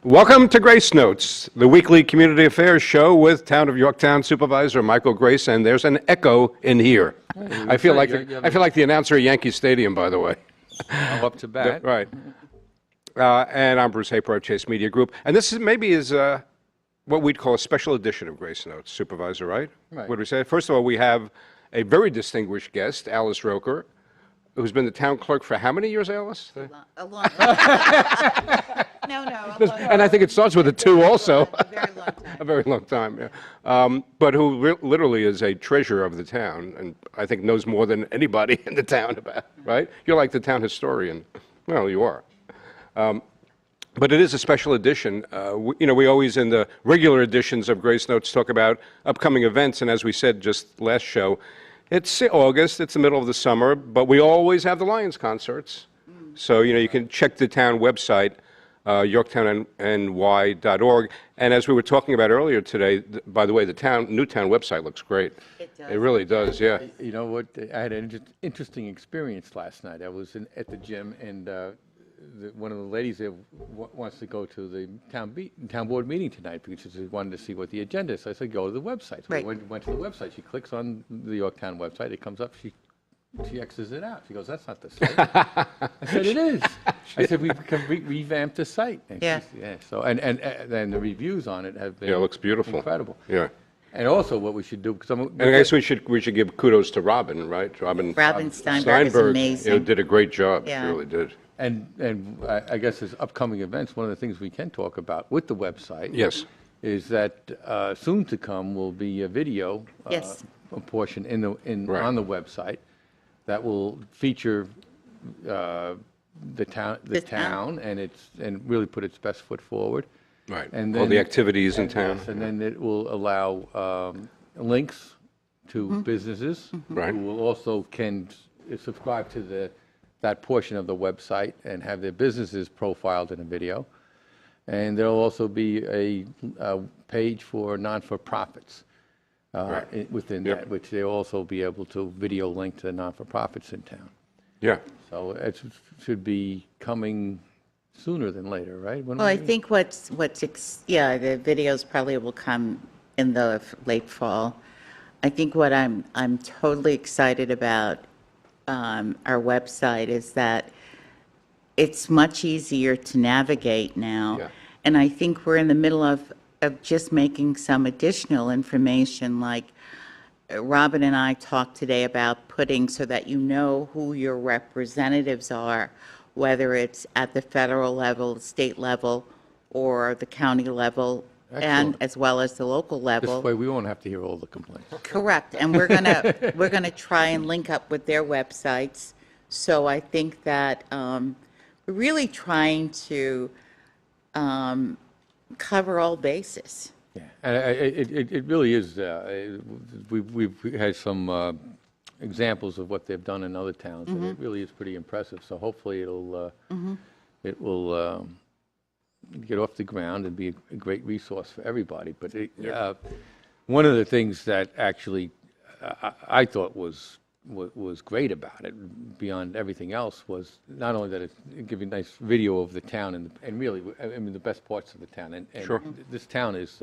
Welcome to Grace Notes, the weekly community affairs show with Town of Yorktown Supervisor Michael Grace, and there's an echo in here. I feel like the announcer at Yankee Stadium, by the way. I'm up to bat. Right. And I'm Bruce Haper of Chase Media Group, and this is what we'd call a special edition of Grace Notes, Supervisor, right? Right. What do we say? First of all, we have a very distinguished guest, Alice Roker, who's been the town clerk for how many years, Alice? A long time. No, a long And I think it starts with a 2 also. A very long time. A very long time, yeah. But who literally is a treasure of the town, and I think knows more than anybody in the town about, right? You're like the town historian. Well, you are. But it is a special edition. We always, in the regular editions of Grace Notes, talk about upcoming events, and as we said just last show, it's August, it's the middle of the summer, but we always have the Lions concerts. So, you can check the town website, yorktownny.org. And as we were talking about earlier today, by the way, the new town website looks great. It does. It really does, yeah. You know what? I had an interesting experience last night. I was at the gym, and one of the ladies there wants to go to the town board meeting tonight because she wanted to see what the agenda is. So I said, go to the website. So Right. we went to the website. She clicks on the Yorktown website. It comes up. She X's it out. She goes, that's not the site. I said, it is. I said, we can revamp the site. And Yeah. So and then the reviews on it have been Yeah, it looks beautiful. incredible. Yeah. And also what we should do, because And I guess we should give kudos to Robin, right? Robin Steinberg is amazing. did a great job. Yeah. She really did. And I guess as upcoming events, one of the things we can talk about with the website Yes. is that soon to come will be a video Yes. a portion Right. on the website that will feature the town The town. and really put its best foot forward. Right. And All then- the activities in town. Yes, and then it will allow links to Mm-hmm. businesses Right. who will also can subscribe to that portion of the website and have their businesses profiled in a video. And there'll also be a page for non-for-profits within Yep. that, which they'll also be able to video link to non-for-profits in town. Yeah. So it should be coming sooner than later, right? When Well, I we- think the videos probably will come in the late fall. I think what I'm totally excited about our website is that it's much easier to navigate now. Yeah. And I think we're in the middle of just making some additional information, like Robin and I talked today about putting so that you know who your representatives are, whether it's at the federal level, state level, or the county level, and Excellent. as well as the local level. This way, we won't have to hear all the complaints. Correct, and we're gonna try and link up with their websites. So I think that we're really trying to cover all bases. Yeah, and it really is, we've had some examples of what they've done in other towns, and it really is pretty impressive. So hopefully it will get off the ground and be a great resource for everybody. But one of the things that actually I thought was great about it, beyond everything else, was not only that it gave you a nice video of the town and really, I mean, the best parts of the town. And Sure. This town is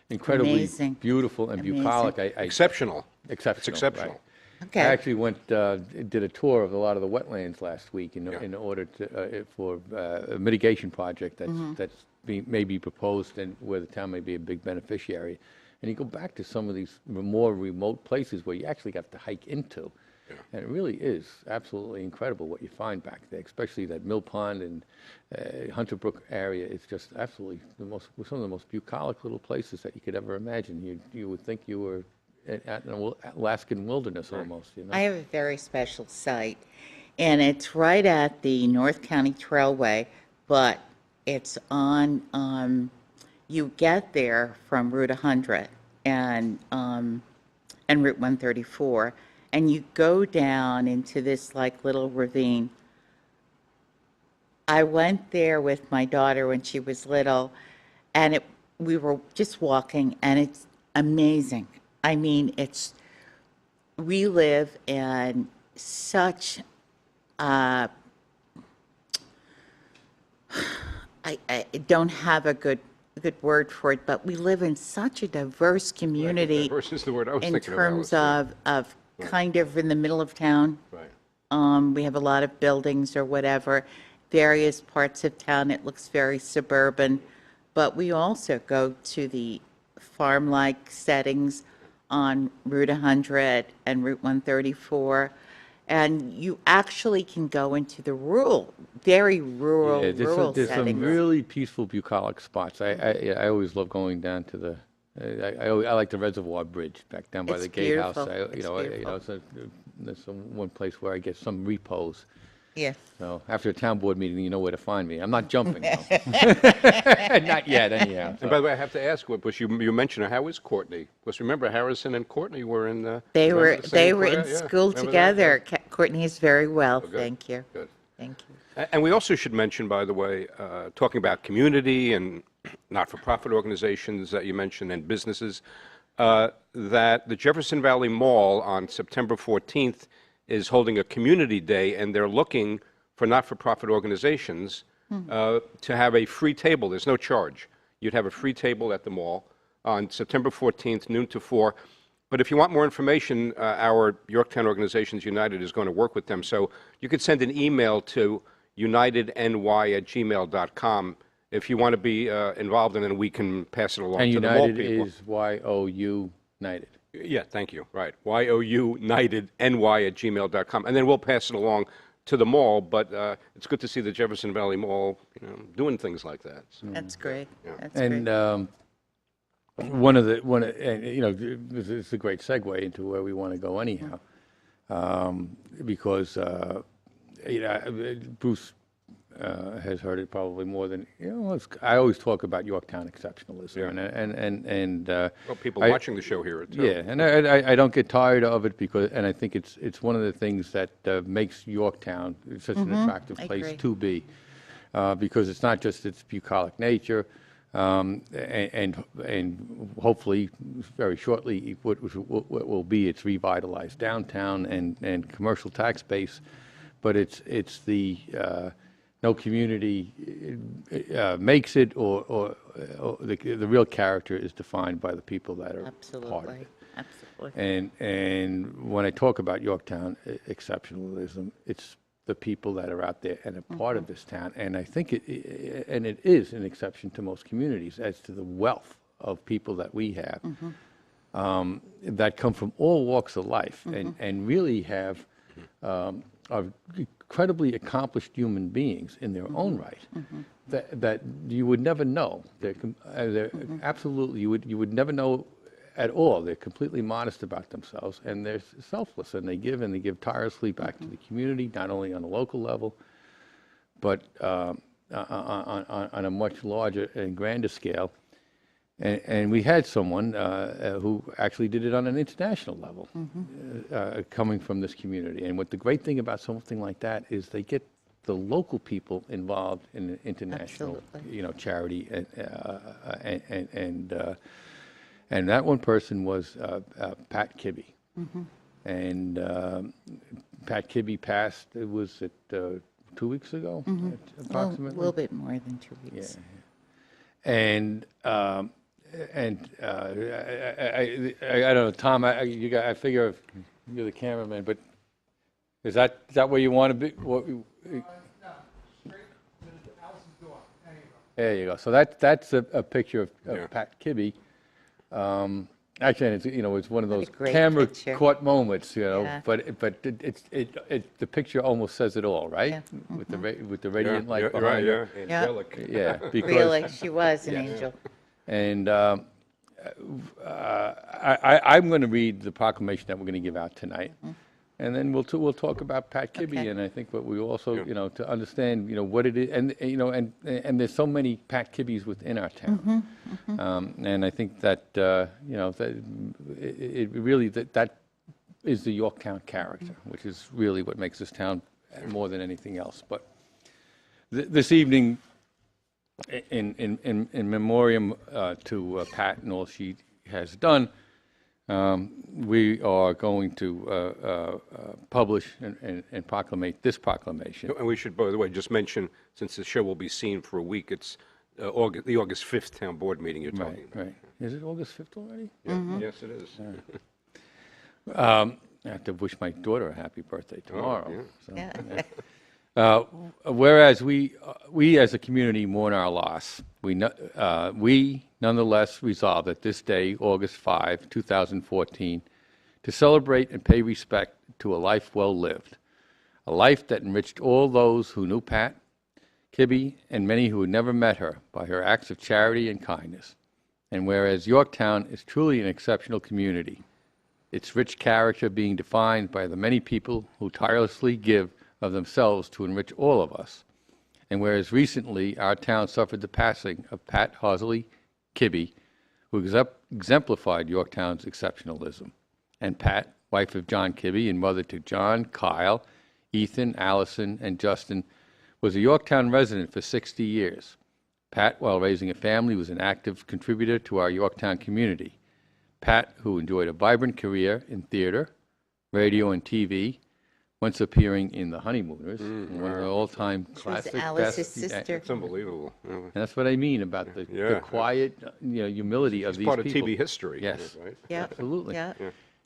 incredibly Amazing. beautiful and Amazing. bucolic. Exceptional. Exceptional. It's exceptional. right. Okay. I actually did a tour of a lot of the wetlands last week in order to for a mitigation project that's may be proposed and where the town may be a big beneficiary. And you go back to some of these more remote places where you actually have to hike into, and it really is absolutely incredible what you find back there, especially that Mill Pond and Hunter Brook area. It's just absolutely some of the most bucolic little places that you could ever imagine. You would think you were at an Alaskan wilderness almost, you know? I have a very special site, and it's right at the North County Trailway, but it's on, you get there from Route 100 and Route 134, and you go down into this like little ravine. I went there with my daughter when she was little, and we were just walking, and it's amazing. I mean, we live in such I don't have a good word for it, but we live in such a diverse community Diverse is the word I was in thinking of, terms Alice. of kind of in the middle of town. Right. We have a lot of buildings or whatever. Various parts of town, it looks very suburban. But we also go to the farm-like settings on Route 100 and Route 134. And you actually can go into the very rural Yeah, there's some settings. really peaceful bucolic spots. I always love going down to the, I like the Reservoir Bridge back down by It's the gatehouse. beautiful. It's beautiful. There's one place where I get some repose. Yeah. So after a town board meeting, you know where to find me. I'm not jumping, though. Not yet, anyhow. And by the way, I have to ask, was you mentioned how is Courtney? Because remember, Harrison and Courtney were in the. They remember were the same in class? Yeah, school remember that? together. Courtney is very well, good, thank you. Good. Thank you. And we also should mention, by the way, talking about community and not-for-profit organizations that you mentioned and businesses, that the Jefferson Valley Mall on September 14th is holding a community day, and they're looking for not-for-profit organizations to have a free table. There's no charge. You'd have a free table at the mall on September 14th, noon to 4. But if you want more information, our Yorktown Organizations United is going to work with them. So you could send an email to unitedny@gmail.com if you want to be involved, and then we can pass it along And to the mall United people. is Y-O-U, United. Yeah, thank you. Right. YOUnitedNY@gmail.com. And then we'll pass it along to the mall, but it's good to see the Jefferson Valley Mall, doing things like that. So. That's great. That's And great. this is a great segue into where we want to go anyhow, because Bruce has heard it probably more than I always talk about Yorktown exceptionalism, and Well, people I- watching the show hear it too. yeah, and I don't get tired of it and I think it's one of the things that makes Yorktown such an attractive I place agree. to be, because it's not just its bucolic nature, and hopefully very shortly what will be its revitalized downtown and commercial tax base, but it's the no community makes it, or the real character is defined by the people that are part of it. Absolutely. And when I talk about Yorktown exceptionalism, it's the people that are out there and a part of this town. And I think it is an exception to most communities as to the wealth of people that we have that come from all walks of life and really are incredibly accomplished human beings in their own right that you would never know. They're absolutely, you would never know at all. They're completely modest about themselves, and they're selfless, and they give tirelessly back to the community, not only on a local level, but on a much larger and grander scale. And we had someone who actually did it on an international level, coming from this community. And what the great thing about something like that is they get the local people involved in the international, charity, and that one person was Pat Kibbe. And Pat Kibbe passed. It was 2 weeks ago, approximately. A little bit more than 2 weeks. Yeah. And I don't know, Tom. I figure you're the cameraman, but is that where you want to be? There you go. So that's a picture of Pat Kibbe. Actually, it's one of those great camera picture. caught moments, Yeah. But the picture almost says it all, right? Yeah. With the radiant light You're behind right, her. yeah. Angelic. Yeah, because Really, she was an Yeah. angel. And I'm going to read the proclamation that we're going to give out tonight, and then we'll talk about Pat Kibbe. Okay. And I think what we also, to understand, what it is, and and there's so many Pat Kibbes within our town, and I think that that it really that is the Yorktown character, which is really what makes this town more than anything else. But this evening, in memoriam to Pat and all she has done, we are going to publish and proclamate this proclamation. And we should, by the way, just mention, since the show will be seen for a week, it's the August 5th town board meeting you're talking Right, about. right. Is it August 5th already? Yeah. Yes, it is. I have to wish my daughter a happy birthday tomorrow. yeah. So, yeah. Whereas we as a community mourn our loss, we nonetheless resolve that this day, August 5, 2014, to celebrate and pay respect to a life well lived, a life that enriched all those who knew Pat, Kibbe, and many who had never met her by her acts of charity and kindness. And whereas Yorktown is truly an exceptional community, its rich character being defined by the many people who tirelessly give of themselves to enrich all of us. And whereas recently our town suffered the passing of Pat Hawsley Kibbe, who exemplified Yorktown's exceptionalism. And Pat, wife of John Kibbe and mother to John, Kyle, Ethan, Allison, and Justin, was a Yorktown resident for 60 years. Pat, while raising a family, was an active contributor to our Yorktown community. Pat, who enjoyed a vibrant career in theater, radio, and TV, once appearing in The Honeymooners, one of the all-time classic Alice's best. sister. It's unbelievable. And that's what I mean about the Yeah. quiet, humility of It's these part people. of TV history. Yes. Right? Yeah. Absolutely. Yeah.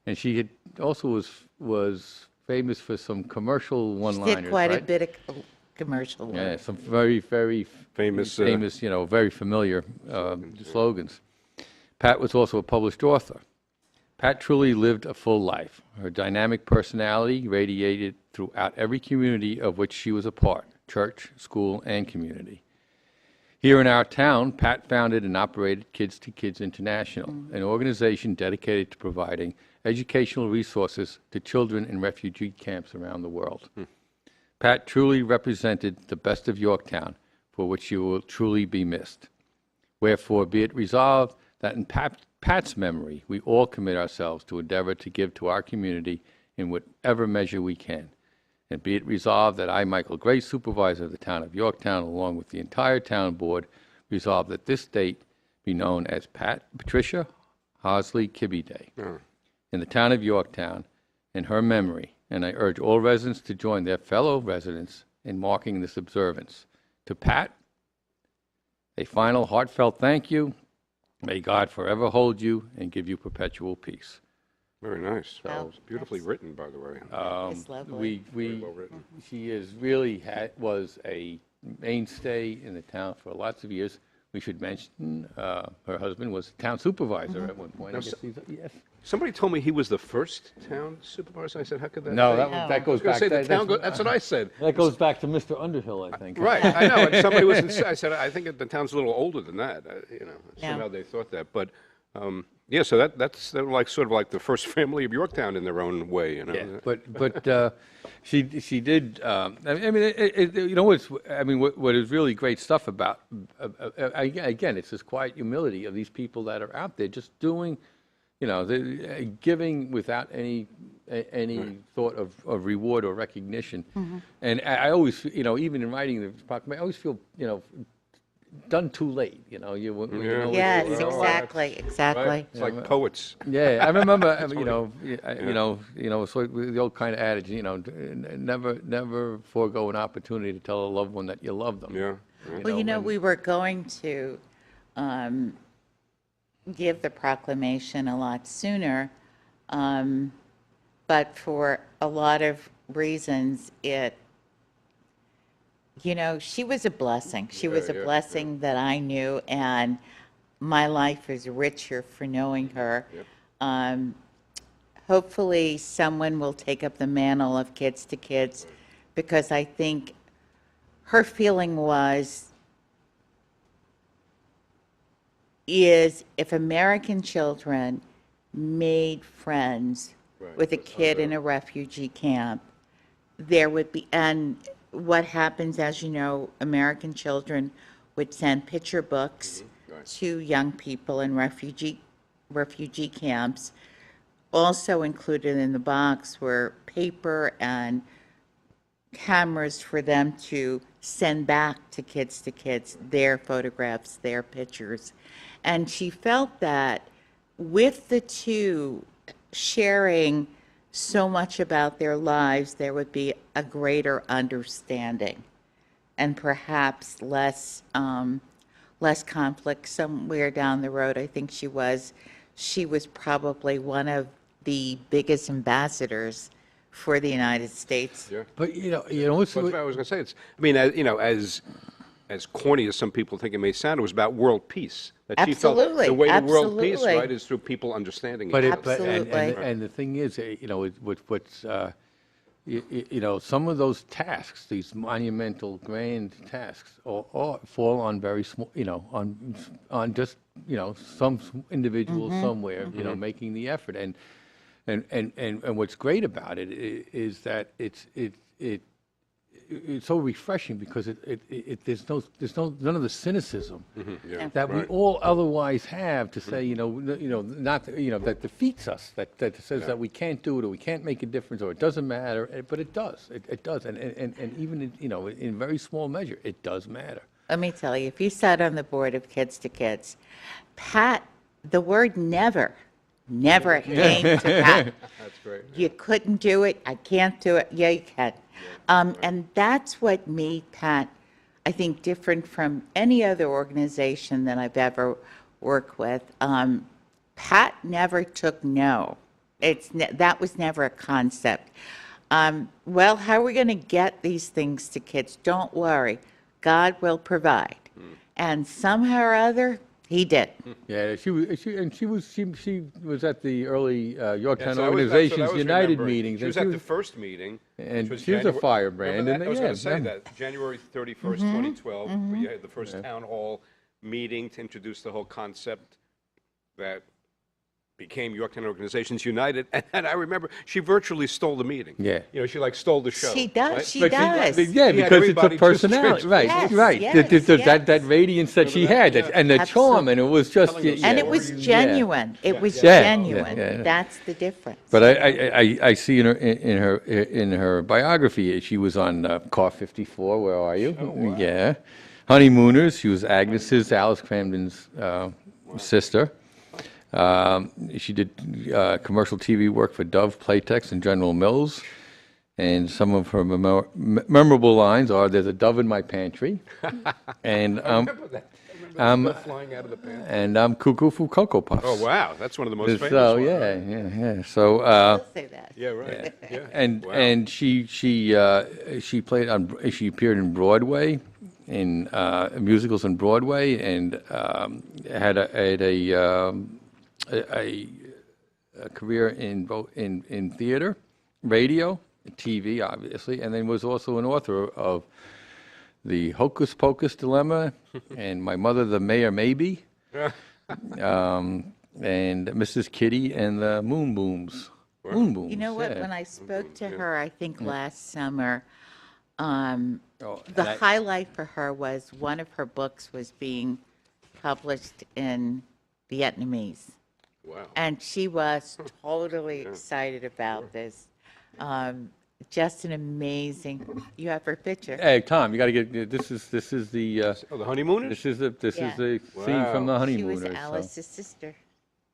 And she had also was famous for some commercial one-liners, Did quite a right? bit of commercial work. Yeah, some very, very Famous, very familiar slogans. Pat was also a published author. Pat truly lived a full life. Her dynamic personality radiated throughout every community of which she was a part, church, school, and community. Here in our town, Pat founded and operated Kids to Kids International, an organization dedicated to providing educational resources to children in refugee camps around the world. Pat truly represented the best of Yorktown, for which she will truly be missed. Wherefore, be it resolved that in Pat's memory, we all commit ourselves to endeavor to give to our community in whatever measure we can. And be it resolved that I, Michael Gray, Supervisor of the Town of Yorktown, along with the entire Town Board, resolve that this date be known as Patricia Hawsley Kibbe Day in the Town of Yorktown in her memory. And I urge all residents to join their fellow residents in marking this observance. To Pat, a final heartfelt thank you. May God forever hold you and give you perpetual peace. Very nice. Wow. It's beautifully written, by the way. It's lovely. Very well written. She is really was a mainstay in the town for lots of years. We should mention her husband was town supervisor at one point. I guess yes. Somebody told me he was the first town supervisor. I said, how could that No, be? that goes back. That's what I said. That goes back to Mr. Underhill, I think. Right, I know. And somebody was. I said, I think the town's a little older than that. Yeah. Somehow they thought that. But yeah, so that's they're like sort of like the first family of Yorktown in their own way. Yeah, but she did. I mean, what is really great stuff about again, it's this quiet humility of these people that are out there just doing. Giving without any thought of reward or recognition. And I always, even in writing the proclamation, I always feel, done too late. When you know Yes, Well, exactly. right? It's like poets. Yeah, I remember, so the old kind of adage, never forego an opportunity to tell a loved one that you love them. Yeah. Well, we were going to give the proclamation a lot sooner, but for a lot of reasons, she was a blessing. She was a blessing that I knew, and my life is richer for knowing her. Hopefully, someone will take up the mantle of Kids to Kids, because I think her feeling is if American children made friends with a kid in a refugee camp, there would be, and what happens, as you know, American children would send picture books to young people in refugee camps. Also included in the box were paper and cameras for them to send back to Kids, their photographs, their pictures. And she felt that with the two sharing so much about their lives, there would be a greater understanding and perhaps less conflict somewhere down the road. I think she was probably one of the biggest ambassadors for the United States. Yeah. But, That's what I was going to say. It's, I mean, as corny as some people think it may sound, it was about world peace. That she felt Absolutely, the way to world peace, absolutely. right, is through people understanding But each it, other. but, Absolutely. and the thing is, what's, some of those tasks, these monumental, grand tasks, all fall on very small, on just, some individual somewhere, making the effort. And what's great about it is that it's so refreshing because there's none of the cynicism that we all otherwise have to say, not, that defeats us, that says that we can't do it, or we can't make a difference, or it doesn't matter, but it does, it does, and even, in very small measure, it does matter. Let me tell you, if you sat on the board of Kids to Kids, Pat, the word never came to Pat. That's great. You couldn't do it, I can't do it, yeah, you can. And that's what made Pat, I think, different from any other organization that I've ever worked with. Pat never took no. That was never a concept. Well, how are we going to get these things to kids? Don't worry, God will provide. And somehow or other, He did. Yeah, she was at the early Yorktown Yeah, so that's what I Organizations was United remembering. meetings. She was at the first meeting. and which she was a January- firebrand. Remember that? And I was going to say yeah. that, January 31st, 2012, where you had the first town hall meeting to introduce the whole concept that became Yorktown Organizations United. And I remember she virtually stole the meeting. Yeah. She like stole the show. She does, right? she But does. yeah, She had because it's a everybody just personality, right? Yes, right. yes, There's yes. that radiance that she had, and the charm, and it was just, Telling the And yeah. it was Yeah. genuine. It was Yeah. genuine. Yeah. That's the difference. But I see in her biography, she was on Car 54. Where are you? wow. Yeah, Honeymooners. She was Agnes's, Alice Cramden's sister. She did commercial TV work for Dove, Playtex, and General Mills. And some of her memorable lines are, "There's a dove in my pantry," and Remember that? I remember the stuff flying out of the pants. and I'm cuckoo for Cocoa Puffs. Oh, wow. That's one of the most famous So ones, yeah, right? yeah. So I'll say that. Yeah, right. Yeah. and Wow. and she played on, she appeared in Broadway, in musicals on Broadway, and had a career in both in theater, radio, TV, obviously, and then was also an author of The Hocus Pocus Dilemma and My Mother the Mayor Maybe, and Mrs. Kitty and the Moon Booms. Moon Booms. You know what? yeah. When I spoke to her, I think last summer, Oh, the and I- highlight for her was one of her books was being published in Vietnamese. Wow. And she was totally excited about this. Just an amazing, you have her picture. Hey, Tom, you got to get this. Is the Oh, the honeymooners? this is the Yeah. scene from the Wow. She was honeymooners. so. Alice's sister.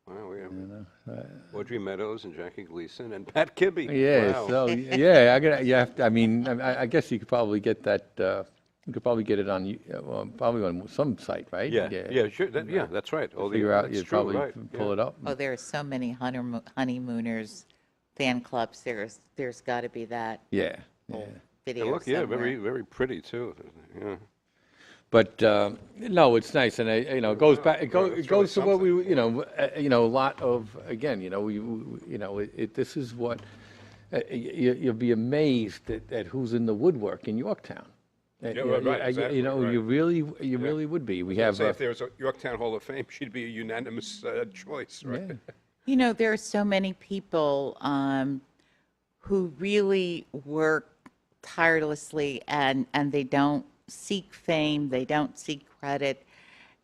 Wow, yeah. Audrey Meadows and Jackie Gleason and Pat Kibbe. Yeah, Wow. so yeah, I mean, I guess you could probably get that. You could probably get it on, probably on some site, right? Yeah, yeah, sure. Yeah, that's right. Oh, Figure out, that's you'd true, probably right. pull yeah. it up. Oh, there are so many honeymooners fan clubs. There's got to be that Yeah, yeah. video And look, yeah, somewhere. very, very pretty too. Yeah. But no, it's nice, and it goes back. It it's goes to what we, something. a lot of, again, this is what you'll be amazed at who's in the woodwork in Yorktown. Yeah, right, exactly, right. You really would be. We have. Say if there was a Yorktown Hall of Fame, she'd be a unanimous choice, right? Yeah. There are so many people who really work tirelessly and they don't seek fame, they don't seek credit.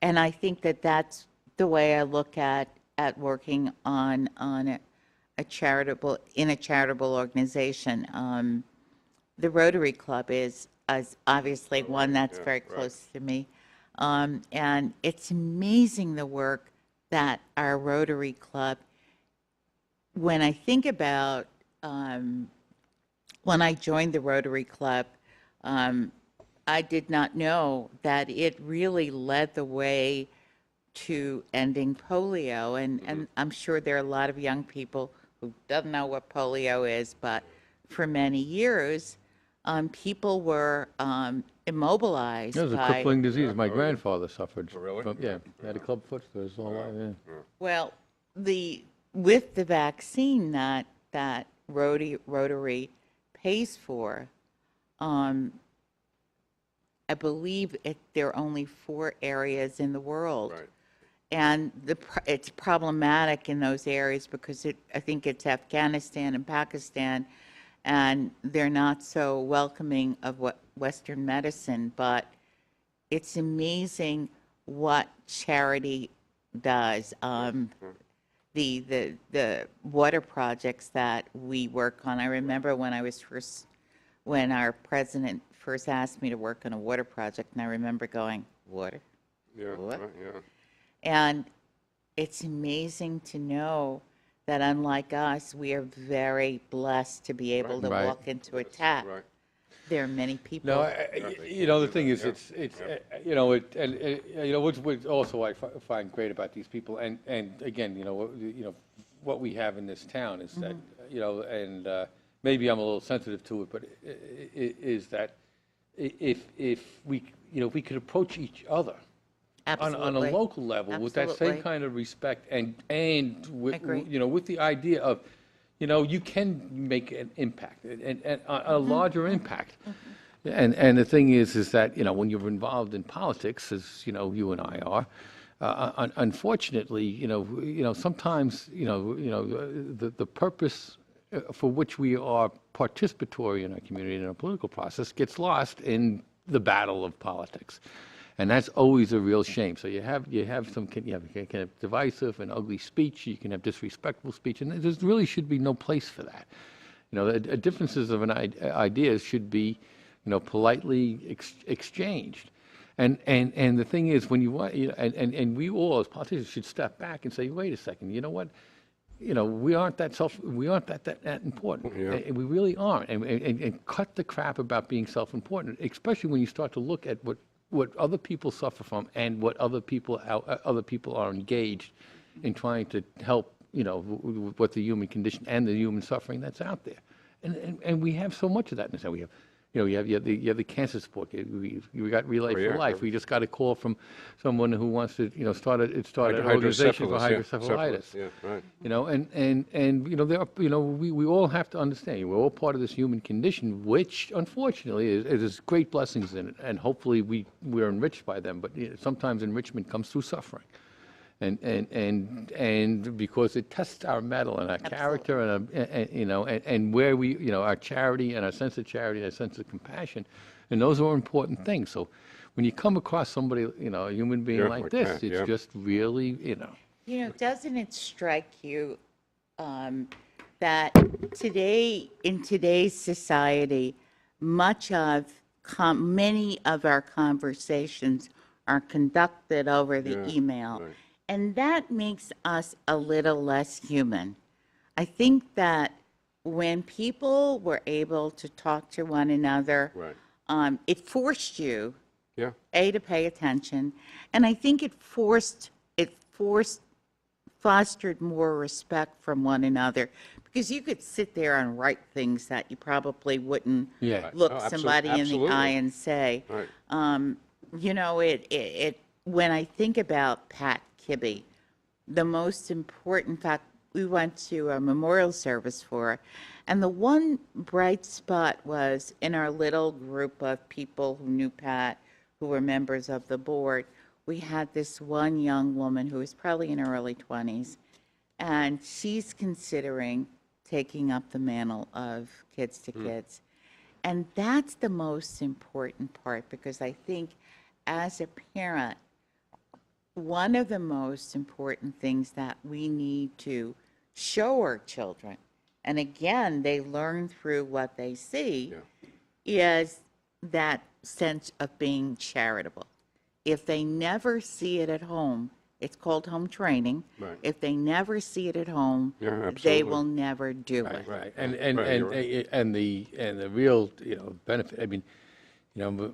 And I think that that's the way I look at working on a charitable organization. The Rotary Club is obviously one that's very close to me. And it's amazing the work that our Rotary Club, when I think about when I joined the Rotary Club, I did not know that it really led the way to ending polio. And I'm sure there are a lot of young people who don't know what polio is, but for many years, people were immobilized It was a by, crippling disease. My grandfather suffered. really? Yeah, he had a club foot for his whole life, yeah. well, with the vaccine that Rotary pays for, I believe there are only 4 areas in the world. Right. And it's problematic in those areas because I think it's Afghanistan and Pakistan, and they're not so welcoming of what Western medicine. But it's amazing what charity does. The water projects that we work on. I remember when our president first asked me to work on a water project, and I remember going, water? Yeah, What? right, yeah. And it's amazing to know that unlike us, we are very blessed to be able to Right. walk into a tap. Right. There are many people. No, you know, the thing is, it's, you know, you know, what also I find great about these people, and again, you know, what we have in this town is that, you know, and maybe I'm a little sensitive to it, but is that if we, you know, if we could approach each other on a Absolutely. local level with that same Absolutely. kind of respect and with, Agree. you know, with the idea of, you know, you can make an impact and a larger impact. And the thing is that, you know, when you're involved in politics, as, you know, you and I are, unfortunately, you know, sometimes, the purpose for which we are participatory in our community and our political process gets lost in the battle of politics. And that's always a real shame. So you have some you can have divisive and ugly speech. You can have disrespectful speech, and there really should be no place for that. You know, differences of ideas should be, you know, politely exchanged. And the thing is, when you want, you know, and we all as politicians should step back and say, wait a second, you know what? You know, we aren't that important. Yeah. We really aren't. And cut the crap about being self-important, especially when you start to look at what other people suffer from and what other people are engaged in trying to help, you know, what the human condition and the human suffering that's out there. And we have so much of that in this. We have, you know, you have the cancer support. We got Relay for Life. We just got a call from someone who wants to, you know, start an organization for hydrocephalitis. Yeah, right. You know, and you know, there are, you know, we all have to understand, we're all part of this human condition, which unfortunately is great blessings in it, and hopefully we're enriched by them. But, you know, sometimes enrichment comes through suffering, and because it tests our mettle and our character and you know, and where we, you know, our charity and our sense of charity, our sense of compassion, and those are important things. So when you come across somebody, you know, a human being Yeah, like like this, that, it's yeah. just really, you know. You know, doesn't it strike you that in today's society, many of our conversations are conducted over the Yeah, email, right. and that makes us a little less human. I think that when people were able to talk to one another, Right. it forced you Yeah. to pay attention, and I think it fostered more respect from one another, because you could sit there and write things that you probably wouldn't Yeah. look Oh, somebody in the absolutely. eye and say. Right. You know, when I think about Pat Kibbe, the most important fact, we went to a memorial service for her, and the one bright spot was in our little group of people who knew Pat, who were members of the board. We had this one young woman who was probably in her early 20s, and she's considering taking up the mantle of Kids to Kids. And that's the most important part, because I think as a parent, one of the most important things that we need to show our children, and again, they learn through what they see, is that sense of being charitable. If they never see it at home, It's called home training. Right. If they never see it at home, Yeah, they absolutely. will never do it. Right, and the real, benefit, I mean,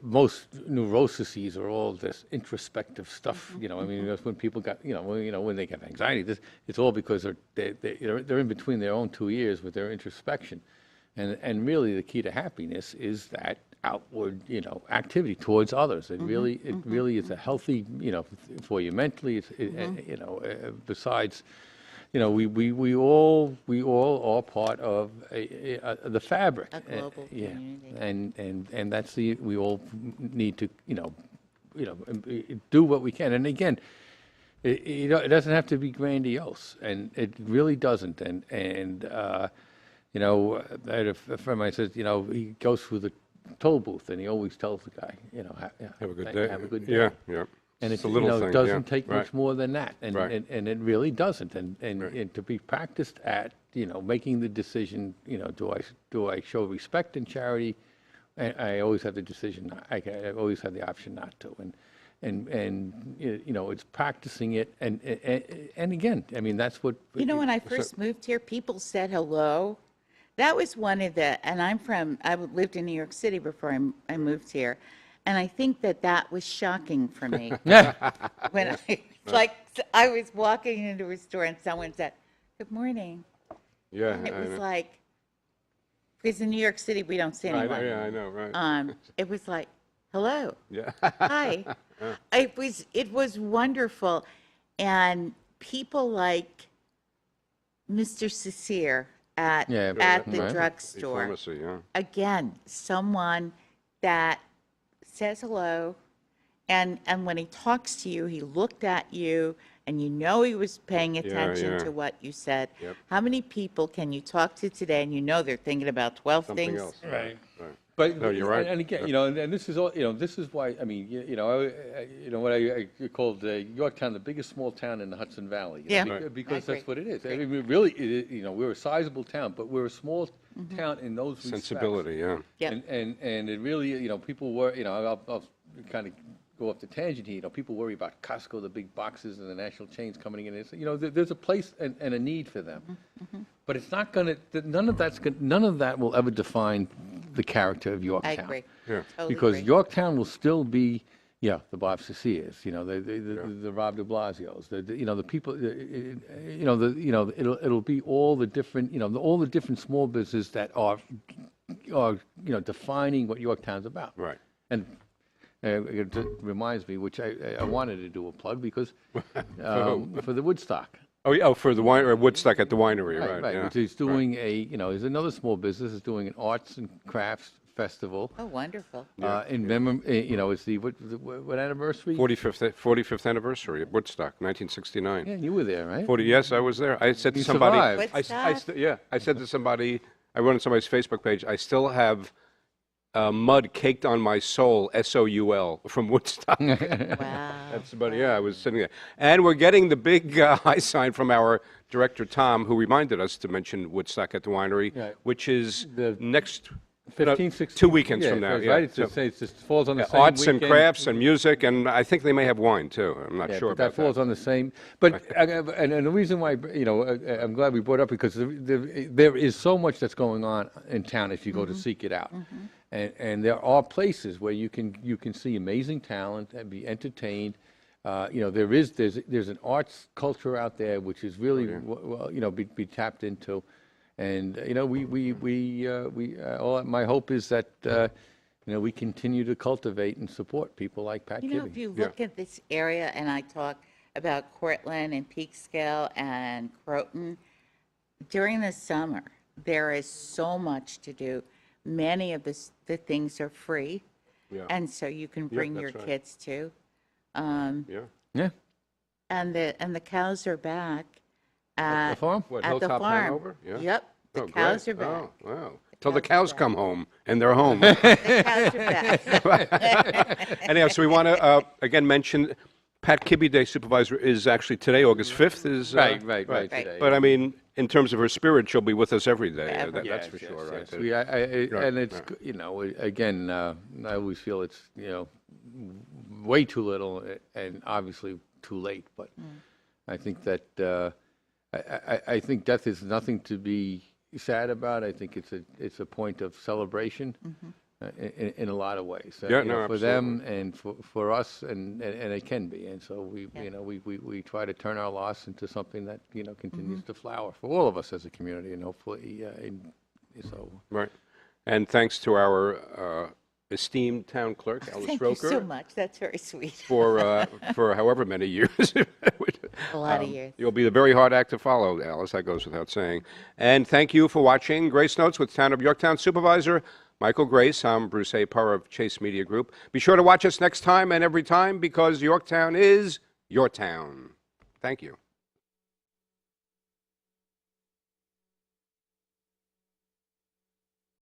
most neuroses are all this introspective stuff, I mean, that's when people got, when they have anxiety, it's all because they're in between their own two ears with their introspection. And really the key to happiness is that outward, activity towards others. It really is a healthy, for you mentally, besides, we all are part of the fabric. A global Yeah, community. and that's we all need to, do what we can. And again, it doesn't have to be grandiose, and it really doesn't. I had a friend of mine says, he goes through the toll booth and he always tells the guy, Have a good day. Have a good day. Yeah, yeah. And It's it's, a little thing, it doesn't yeah, take much right. more than that, and Right. and it really doesn't. And Right. to be practiced at, making the decision, do I show respect and charity? I always have the decision. I always have the option not to. And it's practicing it. And again, I mean, that's what. When I first moved here, people said hello. That was one of and I lived in New York City before I moved here. And I think that was shocking for me. When I was walking into a store and someone said, "Good morning." Yeah, And it I was know. like, because in New York City, we don't see I know, anyone. yeah, I know, right. It was like, hello, Yeah. hi. It was wonderful. And people like Mr. Sincere at Yeah, the right. drugstore. Pharmacy, yeah. Again, someone that says hello, and when he talks to you, he looked at you, and he was paying attention yeah. to what you said. Yep. How many people can you talk to today, and they're thinking about 12 Something things? else. Right. Right. But No, you're right. And again, and this is all. This is why. I mean, what I called Yorktown the biggest small town in the Hudson Valley. Yeah. Because I that's agree. what it is. I Agree. mean, really, we're a sizable town, but we're a small town in those respects. Sensibility, yeah. Yep. And it really, people were, I'll kind of go off the tangent here. People worry about Costco, the big boxes, and the national chains coming in. There's a place and a need for them, but it's not going to. None of that will ever define the character of I Yorktown. agree. Yeah. Totally Because agree. Yorktown will still be, the Bob Cecias, the Rob de Blasios, the people, it'll be all the different, all the different small businesses that are defining what Yorktown's about. Right. And it reminds me, which I wanted to do a plug because for the Woodstock. Oh, yeah, for the Woodstock at the winery, right, yeah. Which is doing is another small business is doing an arts and crafts festival. Oh, wonderful. In memory, it's the what anniversary? 45th anniversary of Woodstock, 1969. Yeah, you were there, right? 40, yes, I was there. I said to You somebody, survived. I said to somebody, I wrote on somebody's Facebook page, I still have mud caked on my soul, SOUL, from Woodstock. Wow. That's about, yeah, I was sitting there. And we're getting the big high sign from our director, Tom, who reminded us to mention Woodstock at the winery, Right. which is The next 15, 16. 2 weekends from now. Right, Yeah. It just falls on the same Arts and weekend. crafts and music, and I think they may have wine, too. I'm not Yeah, sure but about that falls on the same. But and the reason why I'm glad we brought it up because there is so much that's going on in town if you go to seek it out, and there are places where you can see amazing talent and be entertained. There's an arts culture out there which is really be tapped into, and my hope is that we continue to cultivate and support people like Pat If Kibbe. you look at this area, and I talk about Cortland and Peekskill and Croton, during the summer, there is so much to do. Many of the things are free, Yeah. and so you can bring your that's right. kids too. Yeah. Yeah. And the cows are back At the farm? What, at the Hilltop farm. Hanover? Yeah. Yep, the Oh, cows great. are back. Oh, wow. Till the cows cows are come home, and they're home. The cows are back. Anyhow, so we want to, again, mention Pat Kibbe Day Supervisor is actually today, August 5th is... Right, Right. today. But I mean, in terms of her spirit, she'll be with us every day. Forever. That's for sure, right? And it's, Right, again, I always feel it's, way too little and obviously too late. But I think that I think death is nothing to be sad about. I think it's a point of celebration in a lot of ways. Yeah, You know, no, for them and for us, and it can be. And so we try to turn our loss into something that continues to flower for all of us as a community, and hopefully so. Right. And thanks to our esteemed town clerk, Alice Thank Roker. you so much. That's very sweet. For however many years. A lot of years. You'll be a very hard act to follow, Alice. That goes without saying. And thank you for watching Grace Notes with Town of Yorktown Supervisor Michael Grace. I'm Bruce A. Purr of Chase Media Group. Be sure to watch us next time and every time, because Yorktown is your town. Thank you.